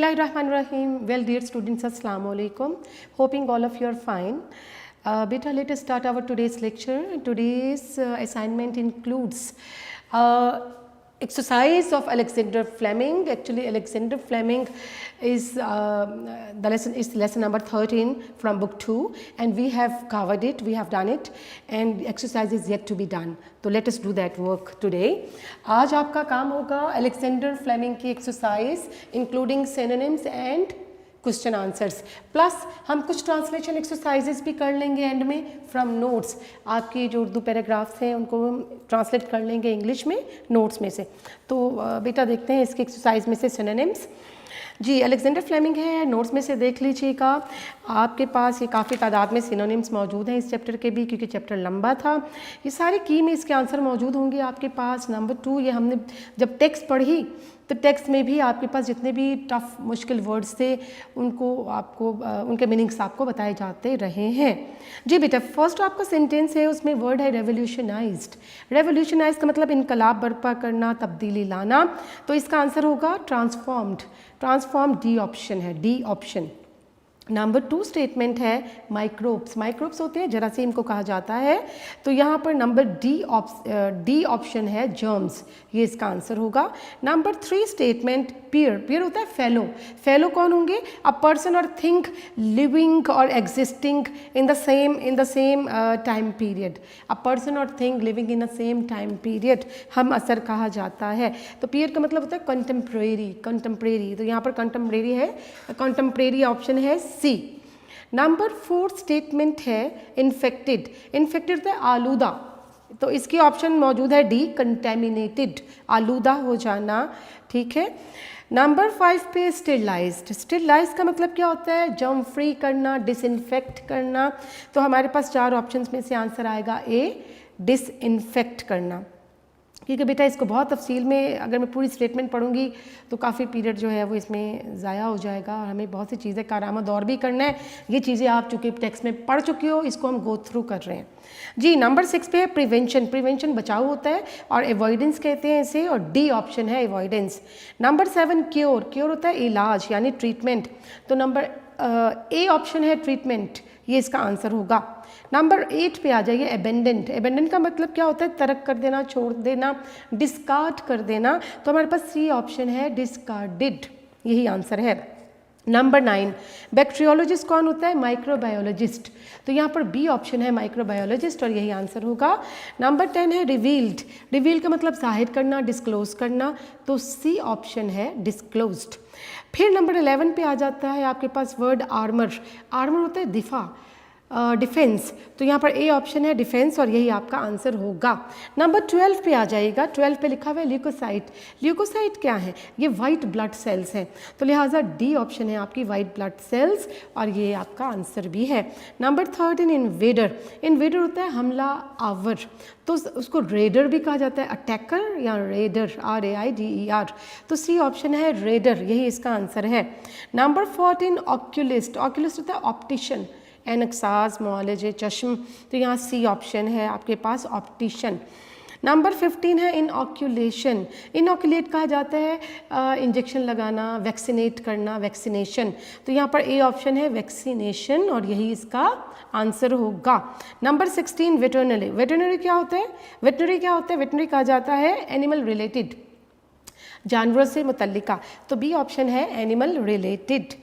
Bismillahirrahmanirrahim. Well, dear students, Assalamu alaikum. Hoping all of you are fine. Beta, let us start our today's lecture. Today's assignment includes exercise of Alexander Fleming. Actually, Alexander Fleming is lesson number 13 from book 2, and we have covered it, we have done it, and exercise is yet to be done. तो let us do that work today. आज आपका काम होगा Alexander Fleming की exercise including synonyms and question answers, plus हम कुछ translation exercises भी कर लेंगे एंड में फ्रॉम नोट्स. आपकी जो उर्दू पैराग्राफ्स हैं उनको हम ट्रांसलेट कर लेंगे इंग्लिश में नोट्स में से. तो बेटा देखते हैं इसकी एक्सरसाइज में से सिनोनिम्स. जी, अलेक्जेंडर फ्लेमिंग है, नोट्स में से देख लीजिएगा. आपके पास ये काफ़ी तादाद में सिनोनिम्स मौजूद हैं इस चैप्टर के भी, क्योंकि चैप्टर लंबा था. ये सारे की में इसके आंसर मौजूद होंगे आपके पास. नंबर 2, ये हमने जब टेक्स्ट पढ़ी तो टेक्स्ट में भी आपके पास जितने भी टफ मुश्किल वर्ड्स थे उनको आपको उनके मीनिंग्स आपको बताए जाते रहे हैं. जी बेटा, फर्स्ट आपका सेंटेंस है, उसमें वर्ड है रेवोल्यूशनाइज्ड. रेवोल्यूशनाइज का मतलब इनकलाब बर्पा करना, तब्दीली लाना. तो इसका आंसर होगा ट्रांसफॉर्म्ड. ट्रांसफॉर्म डी ऑप्शन है, डी ऑप्शन. नंबर 2 स्टेटमेंट है माइक्रोब्स. माइक्रोब्स होते हैं जरासीम को कहा जाता है. तो यहाँ पर नंबर डी ऑप्शन है जर्म्स, ये इसका आंसर होगा. Number 3 statement peer. पीयर होता है फेलो. फेलो कौन होंगे? A person or thing living or existing in the same time period. A person or thing living in the same time period हम असर कहा जाता है. तो पीयर का मतलब होता है कंटेम्प्रेरी. कंटेम्प्रेरी, तो यहाँ पर कंटेम्प्रेरी है, कंटेम्प्रेरी ऑप्शन है सी. नंबर 4 स्टेटमेंट है इन्फेक्टेड. इन्फेक्टेड होता है आलूदा, तो इसकी ऑप्शन मौजूद है डी कंटेमिनेटेड, आलूदा हो जाना. ठीक है. नंबर 5 पे स्टेरिलाइज्ड. स्टेरिलाइज्ड का मतलब क्या होता है? जर्म फ्री करना, डिसइंफेक्ट करना. तो हमारे पास 4 ऑप्शंस में से आंसर आएगा ए, डिसइंफेक्ट करना. क्योंकि बेटा इसको बहुत तफसील में अगर मैं पूरी स्टेटमेंट पढ़ूंगी तो काफ़ी पीरियड जो है वो इसमें ज़ाया हो जाएगा और हमें बहुत सी चीज़ें कारआमद और भी करना है. ये चीज़ें आप चूँकि टेक्स्ट में पढ़ चुकी हो, इसको हम गो थ्रू कर रहे हैं. जी, नंबर 6 पे है प्रिवेंशन. प्रिवेंशन बचाव होता है और एवॉइडेंस कहते हैं इसे, और डी ऑप्शन है एवॉइडेंस. Number 7 cure. क्योर होता है इलाज यानी ट्रीटमेंट. तो नंबर ए ऑप्शन है ट्रीटमेंट, ये इसका आंसर होगा. नंबर 8 पे आ जाइए एबेंडेंट. एबेंडेंट का मतलब क्या होता है? तर्क कर देना, छोड़ देना, डिस्कार्ड कर देना. तो हमारे पास सी ऑप्शन है डिस्कार्डेड, यही आंसर है. नंबर 9 बैक्टीरियोलॉजिस्ट कौन होता है? माइक्रोबायोलॉजिस्ट. तो यहाँ पर बी ऑप्शन है माइक्रोबायोलॉजिस्ट, और यही आंसर होगा. नंबर 10 है रिवील्ड. रिवील का मतलब जाहिर करना, डिस्क्लोज करना. तो सी ऑप्शन है डिस्क्लोज्ड. फिर नंबर 11 पे आ जाता है आपके पास वर्ड आर्मर. आर्मर होता है दिफा, डिफेंस. तो यहाँ पर ए ऑप्शन है डिफेंस, और यही आपका आंसर होगा. नंबर 12 पे आ जाएगा. 12 पे लिखा हुआ है ल्यूकोसाइट. ल्यूकोसाइट क्या है? ये वाइट ब्लड सेल्स हैं. तो लिहाजा डी ऑप्शन है आपकी वाइट ब्लड सेल्स, और ये आपका आंसर भी है. Number 13 invader. इन्वेडर होता है हमला आवर. तो उसको रेडर भी कहा जाता है, अटैकर या रेडर, RAIDER. तो सी ऑप्शन है रेडर, यही इसका आंसर है. Number 14 oculist. ऑक्यूलिस्ट होता है ऑप्टिशन, एनक्साज, मुआलजे चश्म. तो यहाँ सी ऑप्शन है आपके पास ऑप्टिशन. नंबर 15 है इनऑक्यूलेशन. इनऑक्यूलेट कहा जाता है इंजेक्शन लगाना, वैक्सीनेट करना, वैक्सीनेशन. तो यहाँ पर ए ऑप्शन है वैक्सीनेशन, और यही इसका आंसर होगा. Number 16 veterinary. वेटरनरी क्या होता है? वेटरनरी क्या होता है? वेटरनरी कहा जाता है एनिमल रिलेटेड, जानवरों से मुतल्लिका. तो बी ऑप्शन है animal related.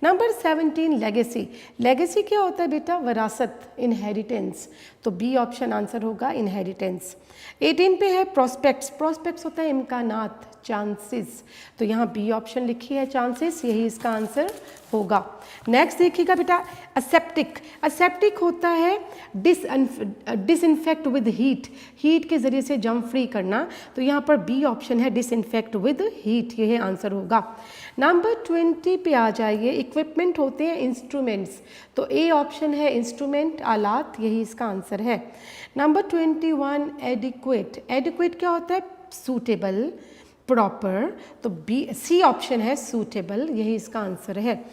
Number 17 legacy. Legacy क्या होता है बेटा? विरासत, इनहेरिटेंस. तो बी ऑप्शन आंसर होगा इनहेरिटेंस. 18 पे है प्रोस्पेक्ट्स. प्रोस्पेक्ट्स होता है इम्कानात, चांसेस. तो यहाँ बी ऑप्शन लिखी है चांसेस, यही इसका आंसर होगा. नेक्स्ट देखिएगा बेटा असेप्टिक. असेप्टिक होता है डिसइंफेक्ट विद हीट. हीट के ज़रिए से जर्म फ्री करना. तो यहाँ पर बी ऑप्शन है डिसइंफेक्ट विद हीट, यही आंसर होगा. नंबर 20 पे आ जाइए. इक्विपमेंट होते हैं इंस्ट्रूमेंट्स. तो ए ऑप्शन है इंस्ट्रूमेंट, आलात, यही इसका आंसर है. Number 21 adequate. एडिक्वेट क्या होता है? Suitable, proper. तो बी सी ऑप्शन है सूटेबल, यही इसका आंसर है.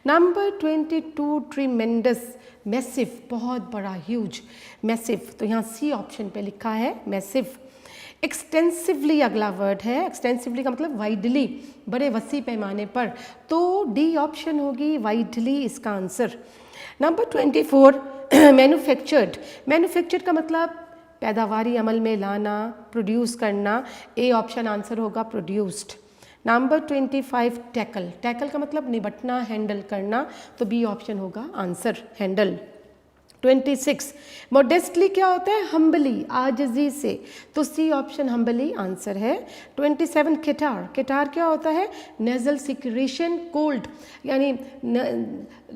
Number 22 tremendous. मैसिव, बहुत बड़ा, ह्यूज, मैसिव. तो यहाँ सी ऑप्शन पे लिखा है मैसिव. एक्सटेंसिवली अगला वर्ड है, एक्सटेंसिवली का मतलब वाइडली, बड़े वसी पैमाने पर, तो डी ऑप्शन होगी वाइडली इसका आंसर। Number 24 manufactured. मैन्युफैक्चर्ड का मतलब पैदावारी अमल में लाना, प्रोड्यूस करना, ए ऑप्शन आंसर होगा प्रोड्यूस्ड। Number 25 tackle. टैकल का मतलब निपटना, हैंडल करना, तो बी ऑप्शन होगा आंसर हैंडल। 26 मोडेस्टली क्या होता है, हम्बली, आजिज़ी से, तो सी ऑप्शन हम्बली आंसर है। 27 केटार। केटार क्या होता है, नेजल सिक्रेशन, कोल्ड यानी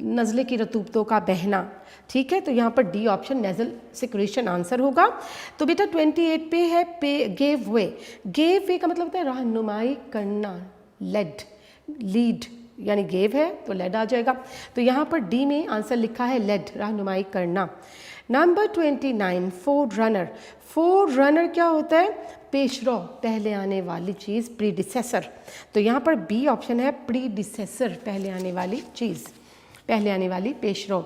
नज़ले की रतूबतों का बहना, ठीक है, तो यहाँ पर D option nasal secretion answer होगा। तो बेटा 28 पे है पे गेव वे। गेव वे का मतलब होता है रहनुमाई करना, लेड, लीड यानी गेव है तो लेड आ जाएगा, तो यहाँ पर डी में आंसर लिखा है लेड, रहनुमाई करना। Number 29 four runner. Four runner क्या होता है, पेशरो, पहले आने वाली चीज़, प्रीडिसेसर, तो यहाँ पर बी ऑप्शन है प्रीडिसेसर, पहले आने वाली चीज़, पहले आने वाली पेशरो।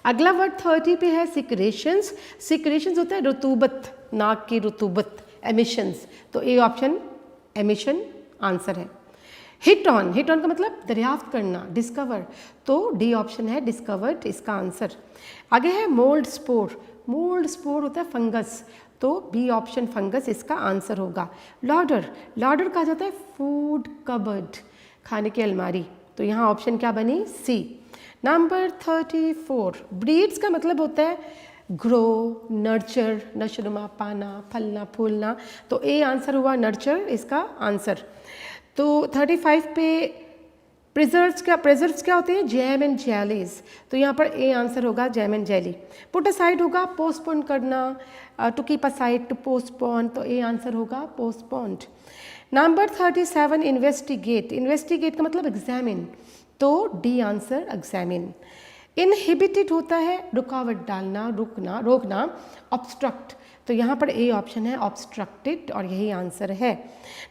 अगला वर्ड 30 पे है सिक्रेशंस। सिक्रेशंस होता है रुतूबत, नाक की रुतूबत, एमिशंस, तो ए ऑप्शन एमिशन आंसर है। Hit on. हिट ऑन का मतलब दरियाफ्त करना, डिस्कवर, तो डी ऑप्शन है डिस्कवर्ड इसका आंसर। आगे है मोल्ड स्पोर। मोल्ड स्पोर होता है फंगस, तो बी ऑप्शन फंगस इसका आंसर होगा। लॉर्डर। लॉर्डर कहा जाता है फूड कबर्ड, खाने की अलमारी, तो यहाँ ऑप्शन क्या बनी, सी। नंबर 34 ब्रीड्स का मतलब होता है ग्रो, नर्चर, नशनुमा पाना, फलना फूलना, तो ए आंसर हुआ नर्चर इसका आंसर। तो 35 पे प्रिजर्व्स क्या होते हैं, जैम एंड जेलीज, तो यहाँ पर ए आंसर होगा jam and jelly. Put aside होगा पोस्टपोन करना, to keep aside, to postpone, तो ए आंसर होगा पोस्टपोन्ड। Number 37 investigate. इन्वेस्टिगेट का मतलब एग्जामिन, तो डी आंसर एग्जामिन। इनहिबिटेड होता है रुकावट डालना, रुकना, रोकना, ऑब्स्ट्रक्ट, तो यहाँ पर ए ऑप्शन है ऑब्स्ट्रक्टेड और यही आंसर है।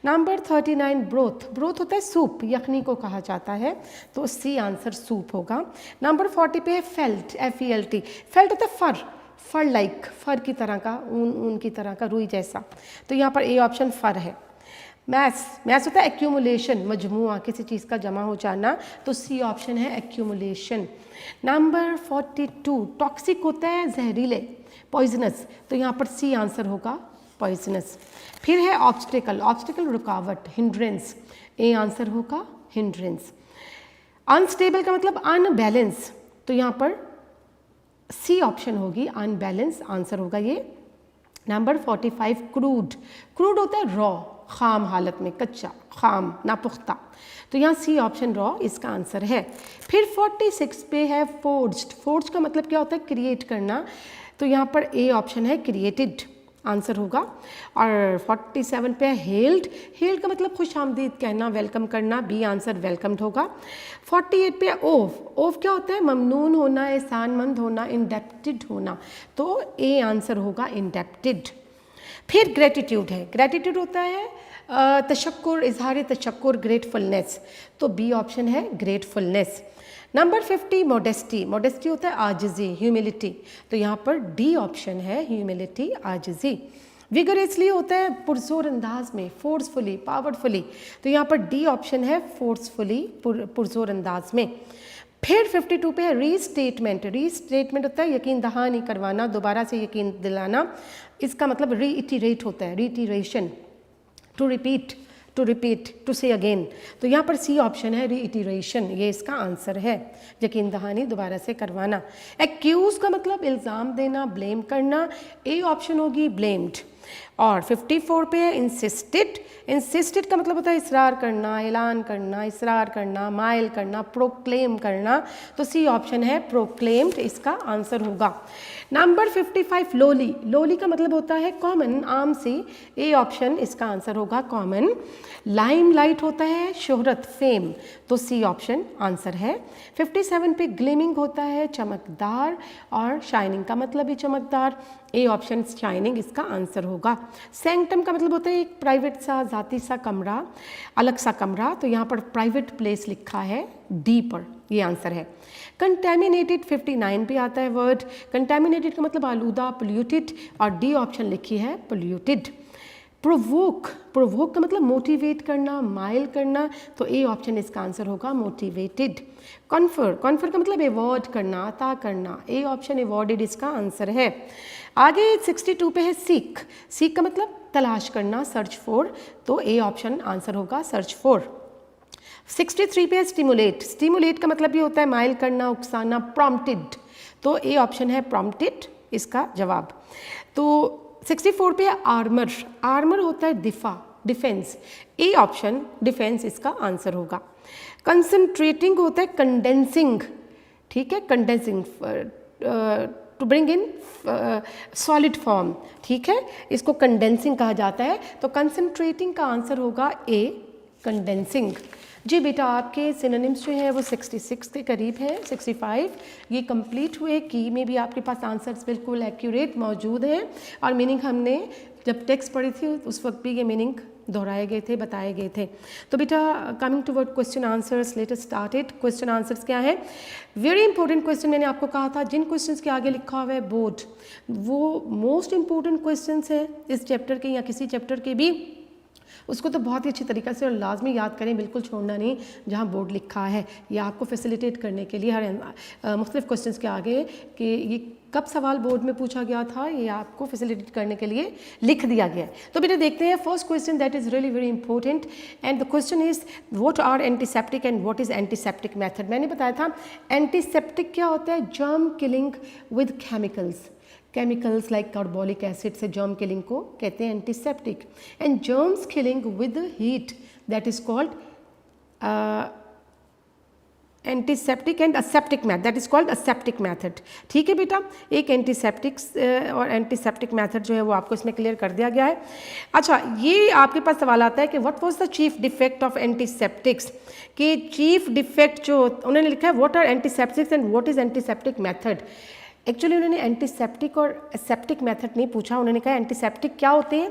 Number 39 broth. ब्रोथ होता है सूप, यखनी को कहा जाता है, तो सी आंसर सूप होगा। नंबर 40 पे है फेल्ट, FELT। फेल्ट होता है फर, फर लाइक, फर की तरह का, ऊन की तरह का, रुई जैसा, तो यहाँ पर ए ऑप्शन फर है। मैथ्स। मैथ्स होता है एक्यूमुलेशन, मजमुआ, किसी चीज़ का जमा हो जाना, तो सी ऑप्शन है एक्यूमुलेशन। नंबर 42 टॉक्सिक होता है जहरीले, पॉइजनस, तो यहाँ पर सी आंसर होगा पॉइजनस। फिर है ऑब्स्टिकल। ऑब्स्टिकल रुकावट, हिंड्रेंस, ए आंसर होगा हिंड्रेंस। अनस्टेबल का मतलब अनबैलेंस, तो यहाँ पर सी ऑप्शन होगी अनबैलेंस आंसर होगा ये। Number 45 crude. क्रूड होता है रॉ, खाम हालत में, कच्चा, खाम, नापुख्ता, तो यहाँ सी ऑप्शन रॉ इसका आंसर है। फिर 46 पे है फोर्ज्ड। फोर्ज्ड का मतलब क्या होता है, क्रिएट करना, तो यहाँ पर ए ऑप्शन है क्रिएटेड आंसर होगा। और 47 पे है हेल्ड। हेल्ड का मतलब खुश आमदीद कहना, वेलकम करना, बी आंसर वेलकम्ड होगा। 48 पे ओफ। ओफ क्या होता है, ममनून होना, एहसानमंद होना, इंडेप्टेड होना, तो ए आंसर होगा इंडेप्टेड। फिर ग्रेटिट्यूड है। ग्रेटिट्यूड होता है तशक्कुर, इजहार तशक्कुर, ग्रेटफुलनेस, तो बी ऑप्शन है ग्रेटफुलनेस। Number 50 modesty. मोडेस्टी होता है आजिज़ी, ह्यूमिलिटी, तो यहाँ पर डी ऑप्शन है ह्यूमिलिटी, आजिज़ी। विगरेसली होता है पुरजोर अंदाज में, फोर्सफुली, पावरफुली, तो यहाँ पर डी ऑप्शन है फोर्सफुली, पुरजोर अंदाज में। फिर 52 पे है रीस्टेटमेंट। रीस्टेटमेंट होता है यकीन दहानी करवाना, दोबारा से यकीन दिलाना, इसका मतलब रीइटरेट होता है, रीइटरेशन, टू रिपीट, टू से अगेन, तो यहाँ पर सी ऑप्शन है रीइटरेशन, ये इसका आंसर है, यकीन दहानी दोबारा से करवाना। एक्यूज का मतलब इल्ज़ाम देना, ब्लेम करना, ए ऑप्शन होगी ब्लेम्ड। और 54 पे है इंसिस्टेड। इंसिस्टेड का मतलब होता है इसरार करना, ऐलान करना, इसरार करना, माइल करना, प्रोक्लेम करना, तो सी ऑप्शन है प्रोक्लेम्ड इसका आंसर होगा। Number 55 lolly. लोली का मतलब होता है कॉमन, आम सी, ए ऑप्शन इसका आंसर होगा कॉमन। लाइम लाइट होता है शोहरत, फेम, तो सी ऑप्शन आंसर है। 57 पे ग्लिमिंग होता है चमकदार, और शाइनिंग का मतलब भी चमकदार, ए ऑप्शन शाइनिंग इसका आंसर होगा। सैंक्टम का मतलब होता है एक प्राइवेट सा, जाती सा कमरा, अलग सा कमरा, तो यहाँ पर प्राइवेट प्लेस लिखा है डी पर, ये आंसर है। कंटेमिनेटेड 59 पे आता है वर्ड। कंटेमिनेटेड का मतलब आलूदा, पोल्यूटेड, और डी ऑप्शन लिखी है पोल्यूटेड। प्रोवोक, प्रोवोक का मतलब मोटिवेट करना, माइल करना, तो ए ऑप्शन इसका आंसर होगा मोटिवेटेड। कॉन्फर, कॉन्फर का मतलब अवॉर्ड करना, अता करना, ए ऑप्शन अवॉर्डेड इसका आंसर है। आगे 62 पे है सीक, सीक का मतलब तलाश करना, सर्च फॉर, तो ए ऑप्शन आंसर होगा सर्च फॉर। 63 पे है स्टिमुलेट, स्टिमुलेट का मतलब ये होता है माइल करना, उकसाना, प्रॉम्प्टेड, तो ए ऑप्शन है प्रॉम्प्टेड इसका जवाब। तो 64 पे है आर्मर, आर्मर होता है दिफा, डिफेंस, ए ऑप्शन डिफेंस इसका आंसर होगा। कंसंट्रेटिंग होता है कंडेंसिंग, ठीक है, condensing to bring in solid form, ठीक है, इसको कंडेंसिंग कहा जाता है, तो कंसंट्रेटिंग का आंसर होगा ए कंडेंसिंग। जी बेटा, आपके सिनोनिम्स जो है वो 66 के करीब है, 65 ये कंप्लीट हुए। की में भी आपके पास आंसर्स बिल्कुल एक्यूरेट मौजूद हैं, और मीनिंग हमने जब टेक्स्ट पढ़ी थी उस वक्त भी ये मीनिंग दोहराए गए थे, बताए गए थे। तो बेटा coming toward question answers, let us started. Question answers क्या है? वेरी इंपॉर्टेंट क्वेश्चन, मैंने आपको कहा था जिन क्वेश्चंस के आगे लिखा हुआ है बोर्ड, वो मोस्ट इंपॉर्टेंट क्वेश्चंस है इस चैप्टर के या किसी चैप्टर के भी, उसको तो बहुत ही अच्छी तरीक़े से और लाजमी याद करें, बिल्कुल छोड़ना नहीं जहाँ बोर्ड लिखा है। ये आपको फैसिलिटेट करने के लिए हर मुख्तलिफ क्वेश्चंस के आगे कि ये कब सवाल बोर्ड में पूछा गया था, ये आपको फैसिलिटेट करने के लिए लिख दिया गया है। तो बेटा देखते हैं first question, that is really very important, and the question is what are antiseptic and what is antiseptic method. मैंने बताया था एंटीसेप्टिक क्या होता है, germ killing with chemicals, chemicals like carbolic acid से जर्म किलिंग को कहते हैं antiseptic, and germs killing with heat that is called antiseptic, and aseptic method that is called aseptic method. ठीक है बेटा, एक एंटीसेप्टिक और एंटीसेप्टिक मैथड जो है वो आपको इसमें क्लियर कर दिया गया है। अच्छा, ये आपके पास सवाल आता है कि what was the chief defect of antiseptics, कि चीफ डिफेक्ट जो उन्होंने लिखा है what are antiseptics and what is antiseptic method. Actually उन्होंने एंटीसेप्टिक और एसेप्टिक मेथड नहीं पूछा, उन्होंने कहा एंटीसेप्टिक क्या होते हैं,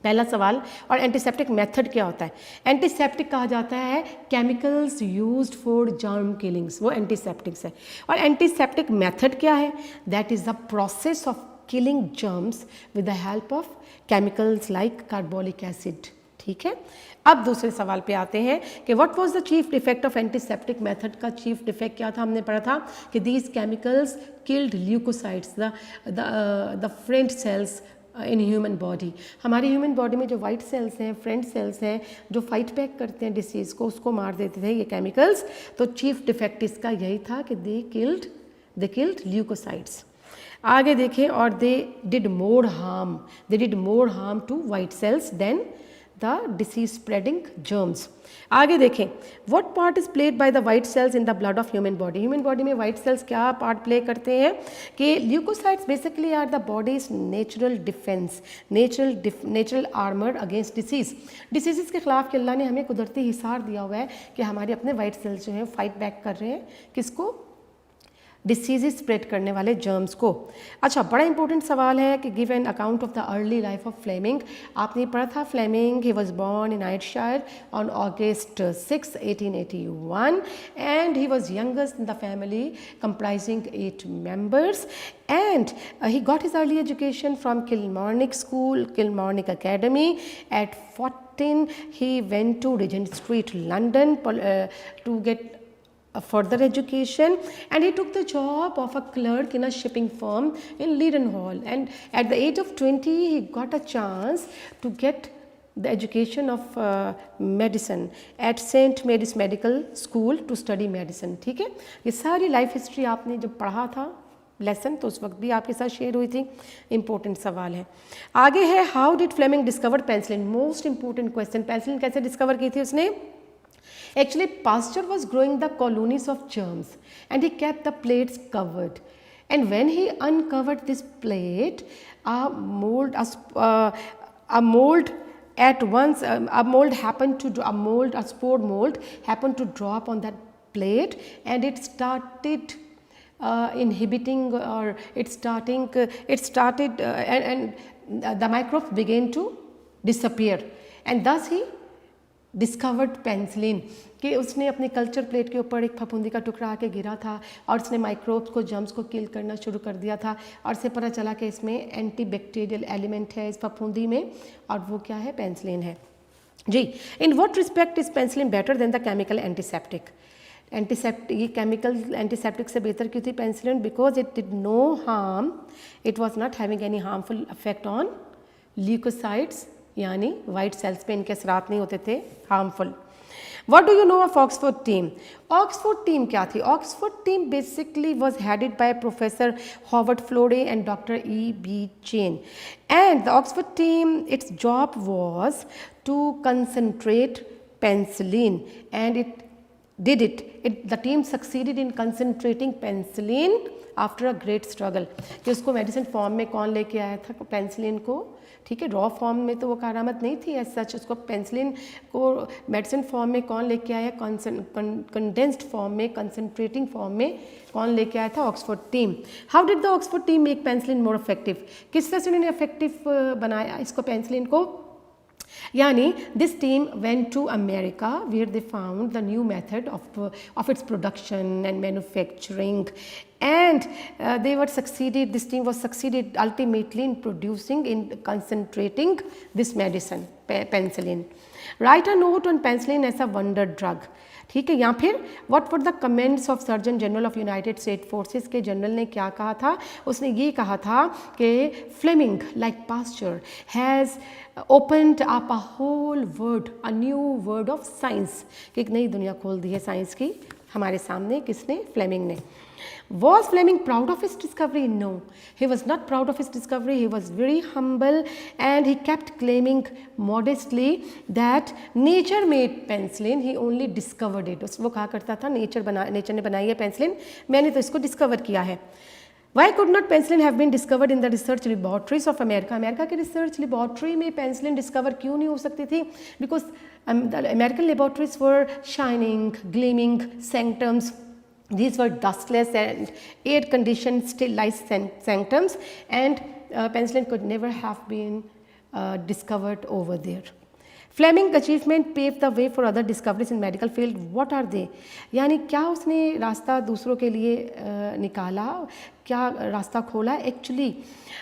पहला सवाल, और एंटीसेप्टिक मेथड क्या होता है। एंटीसेप्टिक कहा जाता है chemicals used for germ killings, वो एंटीसेप्टिक्स है। और एंटीसेप्टिक मेथड क्या है, that is the process of killing germs with the help of chemicals like carbolic acid. ठीक है, अब दूसरे सवाल पे आते हैं कि what was the chief defect of antiseptic method का चीफ डिफेक्ट क्या था। हमने पढ़ा था कि these chemicals killed leucocytes, the friend cells in human body. हमारी ह्यूमन बॉडी में जो वाइट सेल्स हैं, फ्रेंड सेल्स हैं, जो फाइट बैक करते हैं डिसीज़ को, उसको मार देते थे ये केमिकल्स। तो चीफ डिफेक्ट इसका यही था कि दे किल्ड ल्यूकोसाइट्स। आगे देखें, और they did more harm to white cells than the disease spreading germs. आगे देखें, what part is played by the white cells in the blood of human body. Human body में white cells क्या part play करते हैं, कि leucocytes basically are the body's natural defence, natural armour against disease के खिलाफ कि अल्लाह ने हमें कुदरती हिसार दिया हुआ है कि हमारे अपने वाइट सेल्स जो हैं फाइट बैक कर रहे हैं किसको, डिसीज़ स्प्रेड करने वाले जर्म्स को। अच्छा, बड़ा इंपॉर्टेंट सवाल है कि give an account of the early life of Fleming. आपने पढ़ा था Fleming, he was born in Ayrshire on August 6, 1881 and he was youngest in the family comprising 8 members, and he got his early education from Kilmarnock School, Kilmarnock Academy. At 14 he went to Regent Street, London to get a further education, and he took the job of a clerk in a shipping firm in Leadenhall, and at the age of 20 he got a chance to get the education of medicine at St. Mary's Medical School to study medicine। ठीक है, ये सारी life history आपने जब पढ़ा था lesson तो उस वक्त भी आपके साथ शेयर हुई थी। इंपॉर्टेंट सवाल है। आगे है, how did Fleming discover penicillin. Most important question, penicillin कैसे डिस्कवर की थी उसने। Actually, Pasteur was growing the colonies of germs and he kept the plates covered. And when he uncovered this plate, a mold happened to a spore mold happened to drop on that plate, and it started inhibiting, or and the microbes began to disappear, and thus he discovered penicillin, कि उसने अपनी culture plate के ऊपर एक फफूंदी का टुकड़ा आके गिरा था और उसने माइक्रोब्स को, जर्म्स को किल करना शुरू कर दिया था और से पता चला कि इसमें एंटी बैक्टीरियल एलिमेंट है इस फफूंदी में, और वो क्या है, पेंसिलिन है जी। In what respect is penicillin better than the chemical antiseptic? ये केमिकल एंटीसेप्टिक से बेहतर क्यों थी penicillin? Because it did no harm, it was not having any harmful effect on leucocytes, यानी वाइट सेल्स पे इनके असरात नहीं होते थे harmful. What do you know of Oxford team? Oxford team क्या थी? Oxford team basically was headed by Professor Howard Florey and Dr. E.B. Chain. And the Oxford team, its job was to concentrate penicillin, and it did it. The team succeeded in concentrating penicillin after a great struggle. कि उसको medicine form में कौन लेके आया था penicillin को? ठीक है, रॉ फॉर्म में तो वो कारामत नहीं थी एज सच, उसको पेंसिलिन को मेडिसिन फॉर्म में कौन लेके आया? कंडेंस्ड फॉर्म में, कंसनट्रेटिंग फॉर्म में कौन लेके आया था? Oxford team. How did the Oxford team make penicillin more effective? किस तरह से उन्होंने इफेक्टिव बनाया इसको, पेंसिलिन को? यानी this team went to America where they found the new method of its production and manufacturing, and this team was succeeded ultimately in producing, in concentrating this medicine, penicillin. Write a note on penicillin as a wonder drug. ठीक है, या फिर what were the comments of surgeon general of United State forces के general ने क्या कहा था? उसने ये कहा था कि Fleming like Pasteur has opened up a whole world, a new world of science, कि एक नई दुनिया खोल दी है साइंस की हमारे सामने। किसने? फ्लेमिंग ने। Was Fleming proud of his discovery? No, he was not proud of his discovery. He was very humble and he kept claiming modestly that nature made penicillin. He only discovered it. वो कहा करता था nature ने बनाई है penicillin, मैंने तो इसको डिस्कवर किया है। Why could not penicillin have been discovered in the research laboratories of America? America के रिसर्च लेबॉर्ट्री में पेंसिलिन डिस्कवर क्यों नहीं हो सकती थी? Because the American laboratories were shining, gleaming sanctums. These were dustless and air-conditioned sterilized sanctums, and penicillin could never have been discovered over there. Fleming's achievement paved the way for other discoveries in medical field. What are they? यानी क्या उसने रास्ता दूसरों के लिए निकाला, क्या रास्ता खोला? Actually,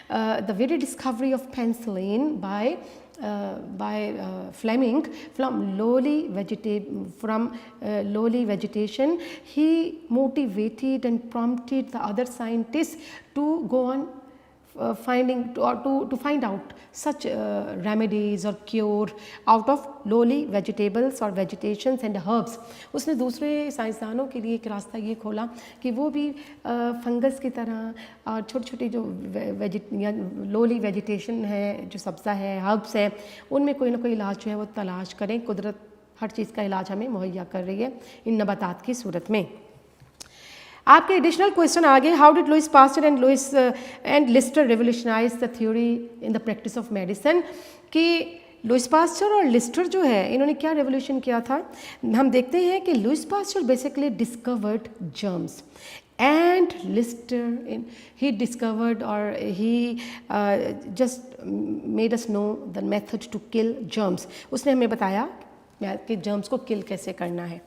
the very discovery of penicillin by Fleming from lowly vegetation, he motivated and prompted the other scientists to go on to find out such remedies or cure out of lowly vegetables or vegetations and herbs. उसने दूसरे साइंसदानों के लिए एक रास्ता ये खोला कि वो भी फंगस की तरह छोटी छोटी जो लोली वेजिटेशन है, जो सब्ज़ा है, हर्ब्स है, उनमें कोई ना कोई इलाज जो है वो तलाश करें। कुदरत हर चीज़ का इलाज हमें मुहैया कर रही है इन नबातात की सूरत में। आपके एडिशनल क्वेश्चन आगे, how did Louis Pasteur and Lister revolutionise the theory in the practice of medicine? कि लुइस पास्चर और लिस्टर जो है इन्होंने क्या रेवोल्यूशन किया था? हम देखते हैं कि Louis Pasteur basically discovered germs and Lister, he discovered, or he just made us know the method to kill germs. उसने हमें बताया कि जर्म्स को किल कैसे करना है।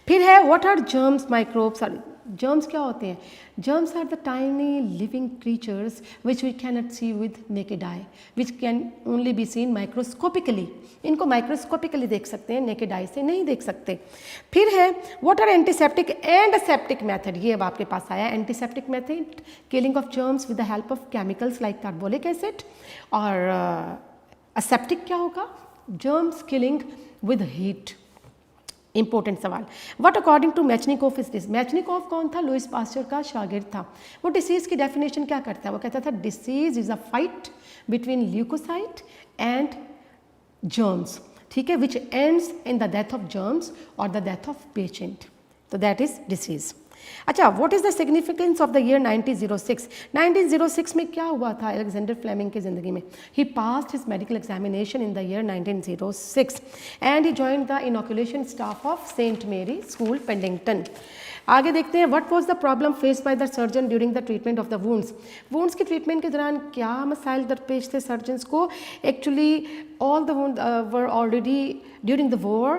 फिर है what are germs, microbes. Germs क्या होते हैं? Germs are the tiny living creatures which we cannot see with naked eye, which can only be seen microscopically. इनको माइक्रोस्कोपिकली देख सकते हैं, नेकेड आई से नहीं देख सकते। फिर है what are antiseptic and aseptic method. ये अब आपके पास आया antiseptic method, killing of germs with the help of chemicals like carbolic acid. और असेप्टिक क्या होगा? Germs killing with heat. Important सवाल। What according to Metchnikoff is this? Metchnikoff कौन था? लुइस पास्चर का शागिर्द था। वो डिसीज़ की डेफिनेशन क्या करता है? वो कहता था disease is a fight between leucocyte and germs, ठीक है, which ends in the death of germs और द डेथ ऑफ पेशेंट। तो दैट इज डिसीज। अच्छा, what is the significance of the year 1906? 1906 में क्या हुआ था अलेक्जेंडर फ्लेमिंग की ज़िंदगी में? He passed his medical examination in the year 1906 and he joined the inoculation staff of Saint Mary school Paddington. आगे देखते हैं what was the problem faced by the surgeon during the treatment of the wounds. Wounds के treatment के दौरान क्या मसाइल दरपेश थे सर्जन्स को? Actually all the wounds were already during the war,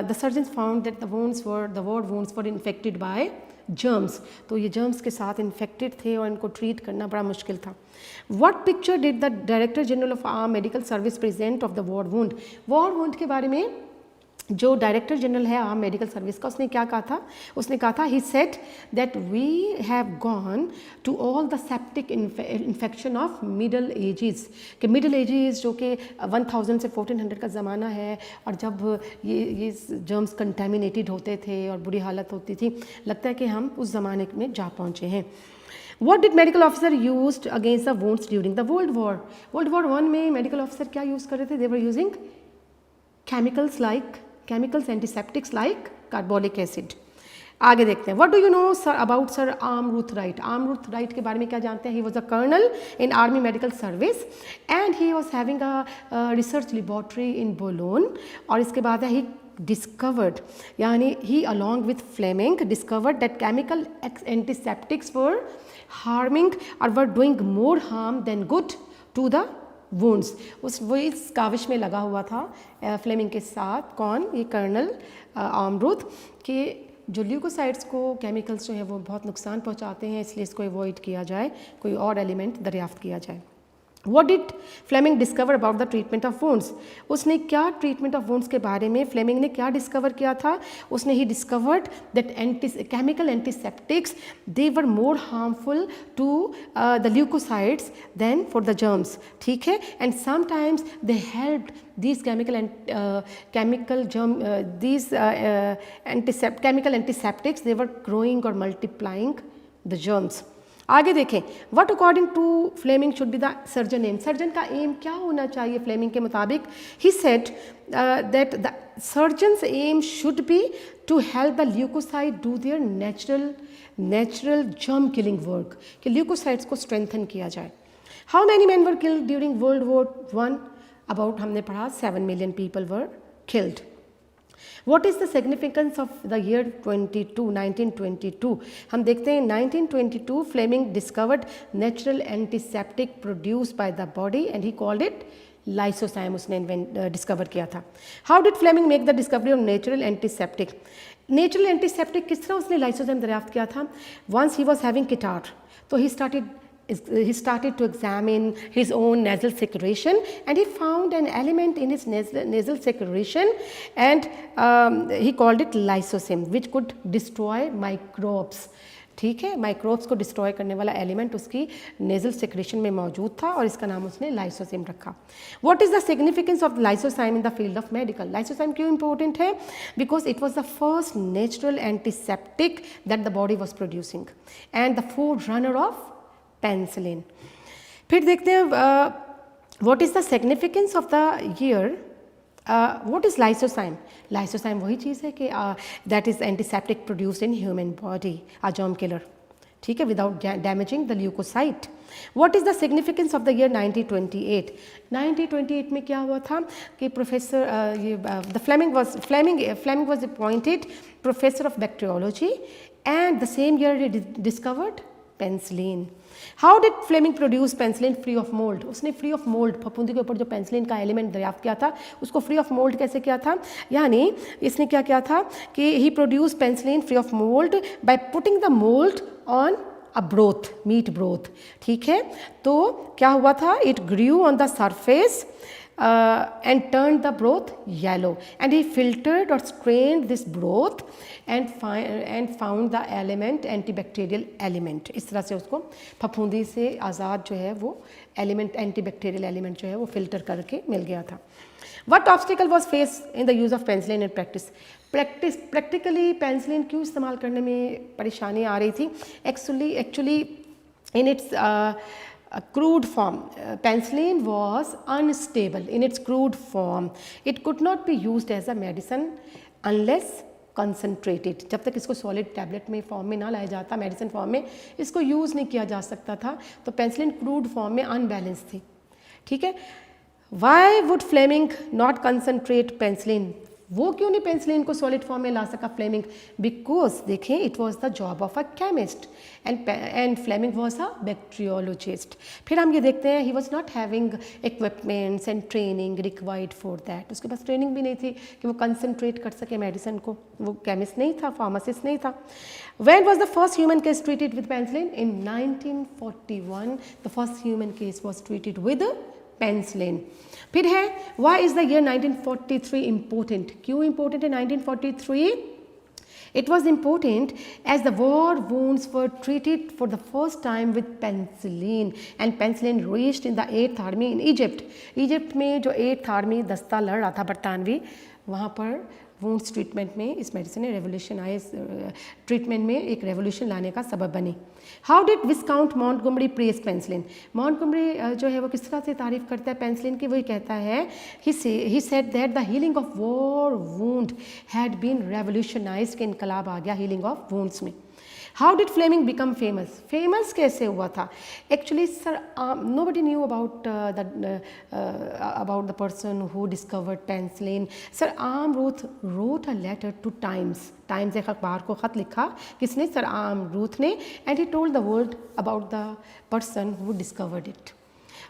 the surgeons found that the war wounds were infected by germs। तो ये germs के साथ infected थे और इनको treat करना बड़ा मुश्किल था। What picture did the Director General of our Medical Service present of the war wound? war wound के बारे में जो डायरेक्टर जनरल है आम मेडिकल सर्विस का, उसने क्या कहा था? उसने कहा था he said that we have gone to all the septic infection of middle ages, कि मिडल एजेस जो कि 1000 से 1400 का ज़माना है, और जब ये जर्म्स कंटेमिनेटेड होते थे और बुरी हालत होती थी, लगता है कि हम उस ज़माने में जा पहुँचे हैं। What did medical officer used against the wounds during the World War? World War I में मेडिकल ऑफिसर क्या यूज़ कर रहे थे? They were using chemicals antiseptics like carbolic acid। आगे देखते हैं what do you know sir about sir Almroth Wright. Almroth Wright के बारे में क्या जानते हैं? He was a colonel in army medical service and he was having a research laboratory in Boulogne. और इसके बाद है ही discovered, यानी he along with Fleming discovered that chemical antiseptics were harming or were doing more harm than good to the wounds। वो इस काविश में लगा हुआ था फ्लेमिंग के साथ। कौन? ये कर्नल आर्मरूथ, कि जो ल्यूकोसाइड्स को केमिकल्स जो है वो बहुत नुकसान पहुंचाते हैं, इसलिए इसको अवॉइड किया जाए, कोई और एलिमेंट दरियाफ्त किया जाए। What did Fleming discover about the treatment of wounds? उसने क्या ट्रीटमेंट ऑफ वुंड्स के बारे में फ्लेमिंग ने क्या डिस्कवर किया था? उसने he discovered that chemical antiseptics they were more harmful to the leukocytes than for the germs। ठीक है, and sometimes they helped these chemical antiseptics they were growing or multiplying the germs। आगे देखें what according to Fleming should be the surgeon aim. Surgeon का aim क्या होना चाहिए Fleming के मुताबिक? He said that the surgeon's aim should be to help the leucocyte do their natural germ killing work, कि leucocytes को strengthen किया जाए। How many man were killed during World War I? About हमने पढ़ा 7 million people were killed। What is the significance of the year 1922? हम देखते हैं 1922 Fleming discovered natural antiseptic produced by the body and he called it lysozyme। उसने discover किया था। How did Fleming make the discovery of natural antiseptic? Natural antiseptic किस तरह उसने lysozyme दरियाफ्त किया था? Once he was having catarrh, तो he started to examine his own nasal secretion and he found an element in his nasal secretion and he called it lysosome which could destroy microbes। ठीक है, microbes को destroy करने वाला element उसकी nasal secretion में मौजूद था और इसका नाम उसने लाइसोजाइम रखा। What is the significance of lysozyme in the field of medical? Lysozyme क्यों इंपॉर्टेंट है? Because it was the first natural antiseptic that the body was producing and the four runner of penicillin. फिर देखते हैं what is the significance of the year. What is lysozyme? Lysozyme वही चीज़ है कि that is antiseptic produced in human body, a germ killer. ठीक है, without damaging the leucocyte. What is the significance of the year 1928? 1928 में क्या हुआ था कि professor Fleming was appointed professor of bacteriology and the same year he discovered penicillin. How did Fleming produce penicillin free of mould? उसने free of mould, फफूंदी के ऊपर जो पेंसिलिन का एलिमेंट दरियाफ्त किया था उसको फ्री ऑफ मोल्ड कैसे किया था? यानी इसने क्या किया था कि he produce penicillin free of mould by putting the mould on a broth, meat broth. ठीक है, तो क्या हुआ था? It grew on the surface and turned the broth yellow and he filtered or strained this broth and found the element antibacterial element। इस तरह से उसको फफूंदी से आज़ाद जो है वो एलिमेंट एंटीबैक्टीरियल एलिमेंट जो है वो फिल्टर करके मिल गया था। What obstacle was faced in the use of penicillin in practice? Practically penicillin क्यों इस्तेमाल करने में परेशानी आ रही थी? Actually in its crude form, penicillin was unstable in its crude form. It could not be used as a medicine unless concentrated। जब तक इसको सॉलिड टैबलेट में फॉर्म में ना लाया जाता, मेडिसिन फॉर्म में इसको यूज़ नहीं किया जा सकता था, तो पेंसिलिन क्रूड फॉर्म में अनबैलेंस थी। ठीक है, Why would Fleming not concentrate penicillin? वो क्यों नहीं पेंसिलिन को सॉलिड फॉर्म में ला सका फ्लेमिंग? बिकॉज देखें, it was the job of a chemist and Fleming was a bacteriologist. फिर हम ये देखते हैं, he was not having equipments and training required for that. उसके पास ट्रेनिंग भी नहीं थी कि वो कंसनट्रेट कर सके मेडिसिन को, वो केमिस्ट नहीं था, फार्मासिस्ट नहीं था। When was the first human case treated with penicillin? In 1941, the first human case was treated with penicillin. फिर है, why is the year 1943 important? क्यों important है 1943? It was important as the war wounds were treated for the first time with penicillin and penicillin reached in the 8th army in Egypt. Egypt में जो 8th army दस्ता लड़ रहा था बरतानवी, वहाँ पर वुंड्स ट्रीटमेंट में इस मेडिसिन ने रेवोल्यूशन आए, ट्रीटमेंट में एक रेवोल्यूशन लाने का सबब बनी। How did viscount Montgomery praise penicillin? Montgomery जो है वो किस तरह से तारीफ करता है पेंसिलिन की? वही कहता है, he said that the healing of war wound had been revolutionised, के इनकलाब आ गया हीलिंग ऑफ वुंड्स में। How did Fleming become famous? Famous कैसे हुआ था? Actually sir nobody knew about the person who discovered penicillin. Sir Almroth wrote a letter to Times. Times एक अखबार को ख़त लिखा, किसने? सर आम रूथ ने, and he told the world about the person who discovered it.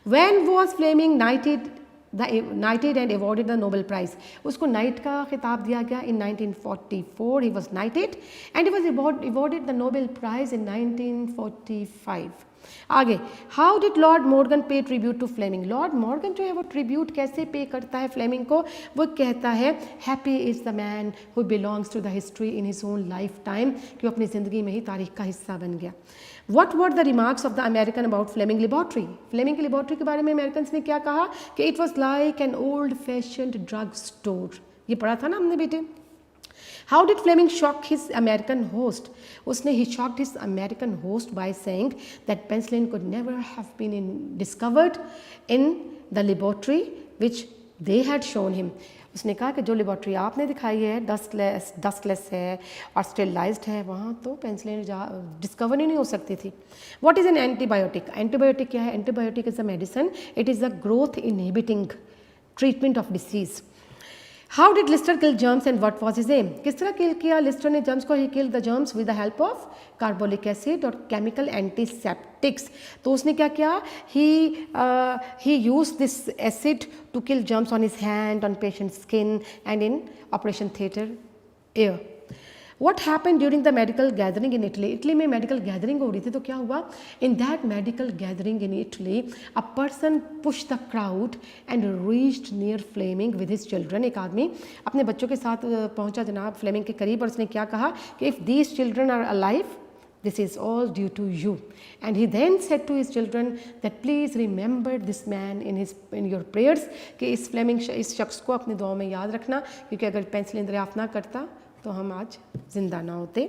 When was Fleming knighted and awarded the Nobel Prize? उसको night का खिताब दिया गया in 1944. He was knighted and he was awarded the Nobel Prize in 1945. आगे, how did Lord Morgan pay tribute to Fleming? Lord Morgan जो है वो tribute कैसे पे करता है फ्लेमिंग को? वो कहता है, happy is the man who belongs to the history in his own life time, कि वो अपनी ज़िंदगी में ही तारीख का हिस्सा बन गया। What were the remarks of the American about Fleming laboratory? Fleming की लेबॉर्ट्री के बारे में अमेरिकन ने क्या कहा? कि it was like an old fashioned drug store. ये पढ़ा था ना हमने बेटे। How did Fleming shock his American host? उसने he shocked his American host by saying that penicillin could never have been discovered in the laboratory which they had shown him. उसने कहा कि जो लेबॉर्ट्री आपने दिखाई है डस्टलेस है और स्टेरिलाइज्ड है, वहाँ तो पेंसिलिन डिस्कवर ही नहीं हो सकती थी। What is an antibiotic? Antibiotic क्या है? Antibiotic is a medicine, it is a growth inhibiting treatment of disease. How did Lister kill germs and what was his aim? किस तरह किल किया लिस्टर ने जर्म्स को? He kill the germs with the help of carbolic acid और chemical antiseptics. तो उसने क्या किया? He use this acid to kill germs on his hand, on patient skin and in operation theatre air. What happened during the medical gathering in Italy? Italy में medical gathering हो रही थी, तो क्या हुआ? In that medical gathering in Italy, a person pushed the crowd and reached near Fleming with his children. एक आदमी अपने बच्चों के साथ पहुंचा जनाब फ्लेमिंग के करीब और उसने क्या कहा कि if these children are alive, this is all due to you. And he then said to his children that please remember this man in your prayers, कि इस फ्लेमिंग इस शख्स को अपने दुआओं में याद रखना, क्योंकि अगर पेंसिलिन दरियाफ्त ना करता तो हम आज ज़िंदा ना होते।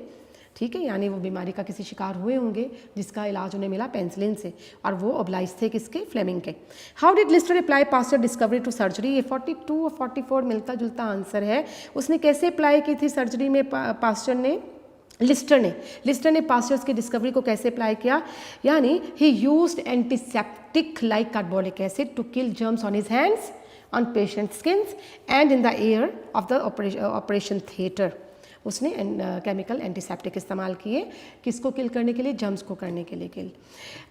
ठीक है, यानी वो बीमारी का किसी शिकार हुए होंगे जिसका इलाज उन्हें मिला पेंसिलिन से, और वो ऑब्लाइज थे किसके? फ्लेमिंग के। How did Lister apply Pasteur discovery to surgery? ये 42 और 44 मिलता जुलता आंसर है। उसने कैसे अप्लाई की थी सर्जरी में पास्चर ने? लिस्टर ने पास्चर्स की डिस्कवरी को कैसे अप्लाई किया? यानी he used antiseptic like carbolic acid to kill germs on his hands, on patient skins and in the air of the operation theatre. उसने केमिकल एंटीसेप्टिक इस्तेमाल किए, किसको किल करने के लिए? जर्म्स को करने के लिए kill.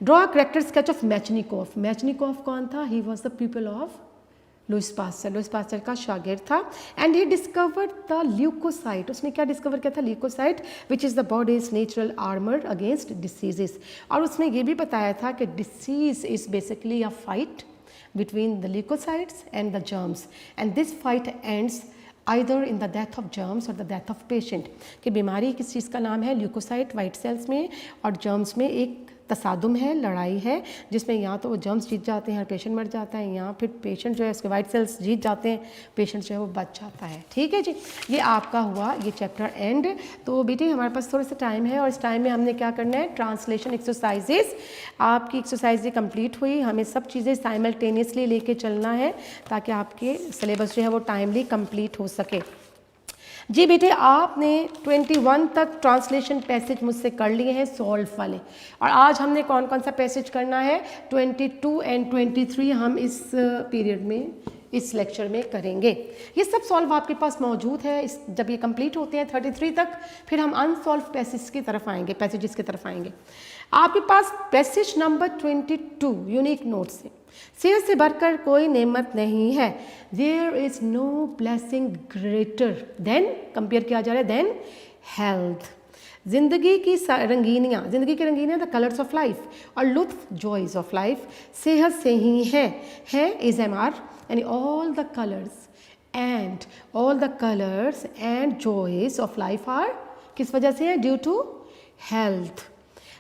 Draw character sketch of Metchnikoff. Metchnikoff कौन था? He was the people of Louis Pasteur. Louis Pasteur का शागिर्द था। And he discovered the leukocyte. उसने क्या डिस्कवर किया था? Leukocyte which is the body's natural armour against diseases. और उसने ये भी बताया था कि disease is basically a fight between the leukocytes and the germs, and this fight ends either in the death of germs or the death of patient. कि बीमारी किस चीज़ का नाम है? ल्यूकोसाइट वाइट सेल्स में और जर्म्स में एक तसादुम है, लड़ाई है, जिसमें या तो वो जर्म्स जीत जाते हैं और पेशेंट मर जाता है, या फिर पेशेंट जो है उसके वाइट सेल्स जीत जाते हैं, पेशेंट जो है वो बच जाता है। ठीक है जी, ये आपका हुआ ये चैप्टर एंड। तो बेटे हमारे पास थोड़ा सा टाइम है और इस टाइम में हमने क्या करना है? Translation exercises. आपकी एक्सरसाइज ये कंप्लीट हुई, हमें सब चीज़ें साइमल्टेनियसली लेके चलना है ताकि आपके सिलेबस जो है वो टाइमली कंप्लीट हो सके। जी बेटे, आपने 21 तक ट्रांसलेशन पैसेज मुझसे कर लिए हैं सॉल्व वाले, और आज हमने कौन कौन सा पैसेज करना है? 22 एंड 23 हम इस पीरियड में इस लेक्चर में करेंगे। ये सब सॉल्व आपके पास मौजूद है। जब ये कंप्लीट होते हैं 33 तक, फिर हम अनसॉल्व पैसेज की तरफ आएंगे, पैसेजेस की तरफ आएंगे। आपके पास पैसेज नंबर 22 यूनिक नोट्स है। सेहत से बढ़कर कोई नेमत नहीं है। There is no blessing greater than, compare किया जा रहा है, देन हेल्थ। जिंदगी की रंगीनियाँ, जिंदगी की रंगीनियाँ द कलर्स ऑफ लाइफ, और लुत्फ जॉयज ऑफ लाइफ सेहत से ही है इज एम आर, यानी all the colours and joys of life are किस वजह से है? Due to health.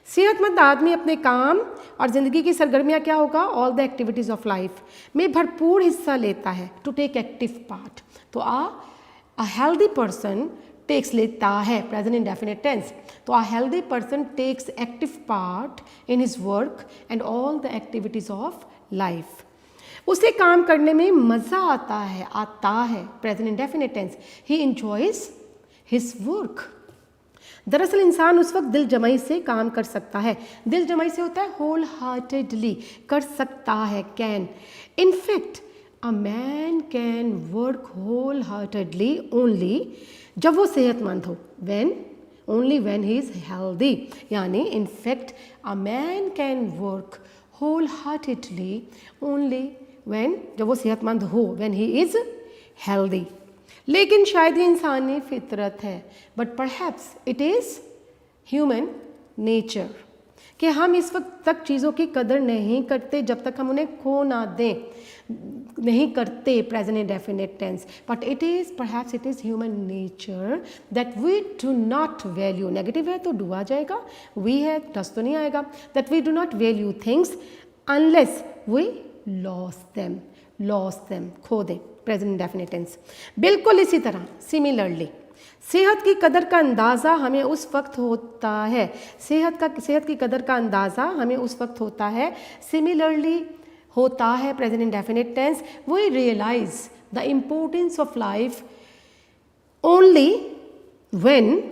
सेहतमंद आदमी अपने काम और ज़िंदगी की सरगर्मियाँ क्या होगा? All the activities of life में भरपूर हिस्सा लेता है, टू टेक एक्टिव पार्ट। तो अ हेल्दी पर्सन टेक्स लेता है, प्रेजेंट इंडेफिनिट टेंस। तो a healthy person takes active part in his work and all the activities of life. उसे काम करने में मज़ा आता है, present indefinite tense. He enjoys his work. दरअसल इंसान उस वक्त दिल जमाई से काम कर सकता है। दिल जमाई से होता है होल हार्टेडली, कर सकता है, can. In fact a man can work whole heartedly only, जब वो सेहतमंद हो, only when he is healthy. यानी in fact a man can work whole heartedly only जब वो सेहतमंद हो, व्हेन ही इज हेल्दी। लेकिन शायद ये इंसानी फितरत है, but perhaps it is human nature, कि हम इस वक्त तक चीज़ों की कदर नहीं करते जब तक हम उन्हें खो ना दें, नहीं करते, present indefinite tense. But perhaps it is human nature that we do not value, negative है तो डू आ जाएगा, वी है डस तो नहीं आएगा, that we do not value things unless we lost them, खो दें, प्रेजेंट इंडेफिनिट टेंस। बिल्कुल इसी तरह सिमिलरली सेहत की कदर का अंदाज़ा हमें उस वक्त होता है, सेहत की कदर का अंदाज़ा हमें उस वक्त होता है, सिमिलरली होता है, present indefinite tense. We realise the importance of life only when,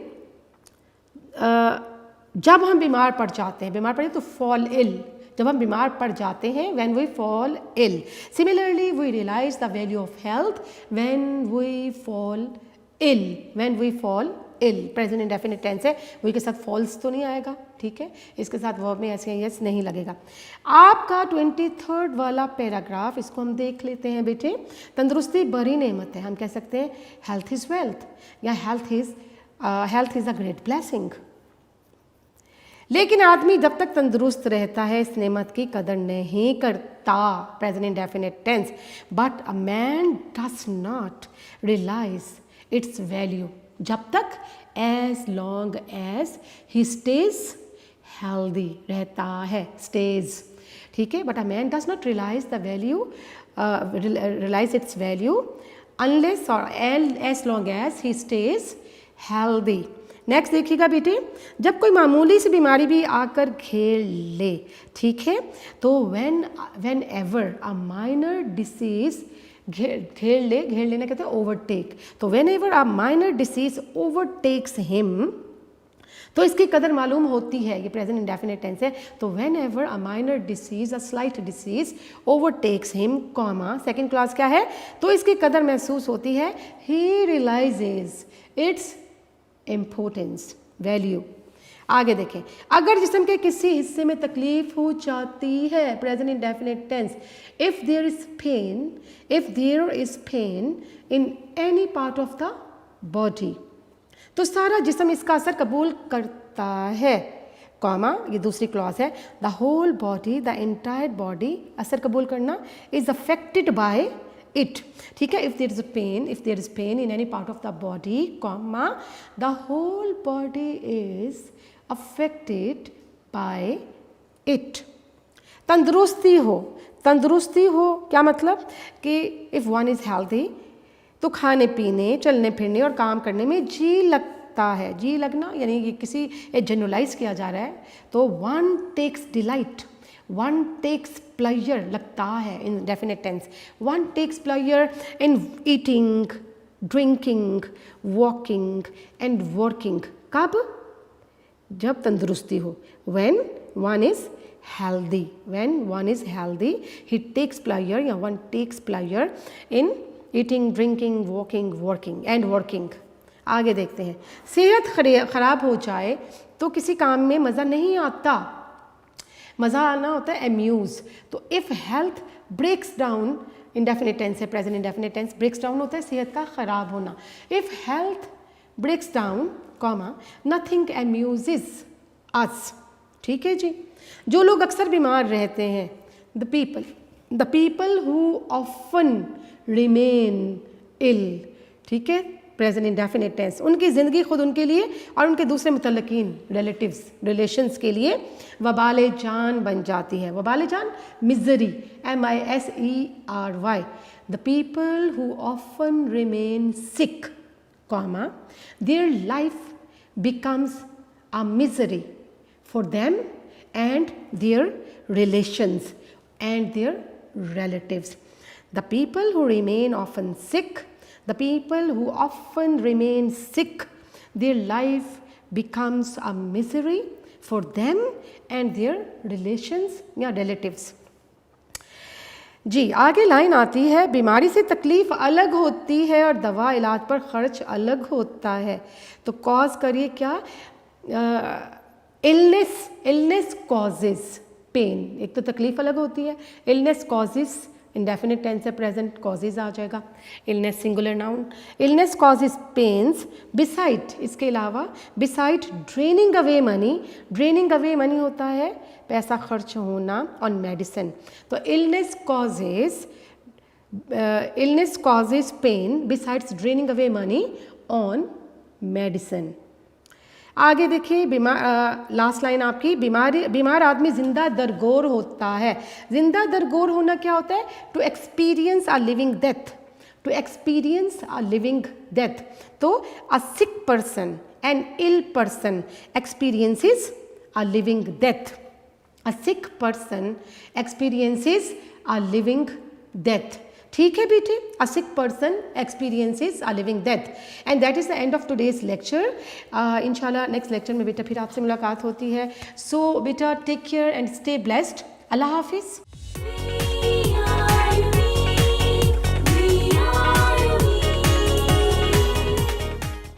जब हम बीमार पड़ जाते हैं, तो फॉल इल, जब हम बीमार पड़ जाते हैं, when we fall ill. Similarly, we realize the value of health when we fall ill. Present indefinite tense है, we के साथ falls तो नहीं आएगा, ठीक है, इसके साथ verb में ऐसे yes नहीं लगेगा। आपका 23rd वाला पैराग्राफ, इसको हम देख लेते हैं बेटे। तंदुरुस्ती बड़ी नेमत है, हम कह सकते हैं health is wealth, या health is a great blessing। लेकिन आदमी जब तक तंदुरुस्त रहता है इस नेमत की कदर नहीं करता, present indefinite tense. But a man does not realise its value, जब तक as long as he stays healthy रहता है, स्टेज, ठीक है। But a man does not realise the value, realise its value unless और as long as he stays healthy. Next देखिएगा बेटे, जब कोई मामूली सी बीमारी भी आकर घेर ले, ठीक है, तो when ever a minor disease घेर लेना कहते हैं ओवरटेक। तो when ever a minor disease overtakes him, तो इसकी कदर मालूम होती है, ये प्रेजेंट इंडेफिनिट टेंस है। तो when ever a minor disease, a slight disease overtakes him, comma, second class क्या है, तो इसकी कदर महसूस होती है, ही रियलाइजेज इट्स इम्पोर्टेंस, वैल्यू। आगे देखें, अगर जिस्म के किसी हिस्से में तकलीफ हो जाती है, present indefinite tense, if there is pain in any part of the body, तो सारा जिस्म इसका असर कबूल करता है, कॉमा, ये दूसरी क्लॉज है, the whole body, the entire body, असर कबूल करना, इज अफेक्टेड बाय it, ठीक है। if there is pain in any part of the body, comma, the whole body is affected by it। तंदुरुस्ती हो क्या मतलब कि if one is healthy, तो खाने पीने, चलने फिरने और काम करने में जी लगता है। जी लगना यानी कि किसी जनरलाइज किया जा रहा है, तो one takes delight, one takes pleasure, लगता है in definite tense, one takes pleasure in eating, drinking, walking and working। कब? जब तंदुरुस्ती हो, when one is healthy. When one is healthy, he takes pleasure या one takes pleasure in eating, drinking, walking, working and working. आगे देखते हैं, सेहत खराब हो जाए तो किसी काम में मज़ा नहीं आता, मज़ा आना होता है अम्यूज़. तो if health breaks down, indefinite tense है, present indefinite tense, breaks down होता है सेहत का ख़राब होना. If health breaks down comma nothing amuses us. ठीक है जी. जो लोग अक्सर बीमार रहते हैं, the people who often remain ill. ठीक है, प्रेजेंट इंडेफिनिट टेंस, उनकी ज़िंदगी खुद उनके लिए और उनके दूसरे मुतल्लिकीन रिलेटिव्स रिलेशंस के लिए वबाल जान बन जाती है. वबाल जान misery, MISERY. The people who often remain sick comma their life becomes a misery for them and their relations and their relatives. The people who remain often sick, the people who often remain sick, their life becomes a misery for them and their relations या relatives. जी, आगे line आती है, बीमारी से तकलीफ़ अलग होती है और दवा इलाज पर ख़र्च अलग होता है. तो कॉज करिए क्या, इलनेस कॉजेज पेन. एक तो तकलीफ अलग होती है, इलनेस कॉजेज इंडेफिनिट टेंस से प्रेजेंट कॉजेज आ जाएगा, illness singular noun. Illness causes pains beside, इसके अलावा beside draining away money. Draining away money होता है पैसा खर्च होना ऑन मेडिसिन. तो illness causes pain besides draining away money on medicine. आगे देखिए, लास्ट लाइन आपकी, बीमार आदमी जिंदा दरगोर होता है. जिंदा दरगोर होना क्या होता है, to experience a living death. To experience a living death. तो a sick person, an ill person experiences a living death. A sick person experiences a living death. ठीक है बेटे, a sick person experiences a living death. And that is the end of today's lecture. इंशाल्लाह next lecture में बेटा फिर आपसे मुलाकात होती है. सो बेटा take care and stay blessed. अल्लाह हाफिज़.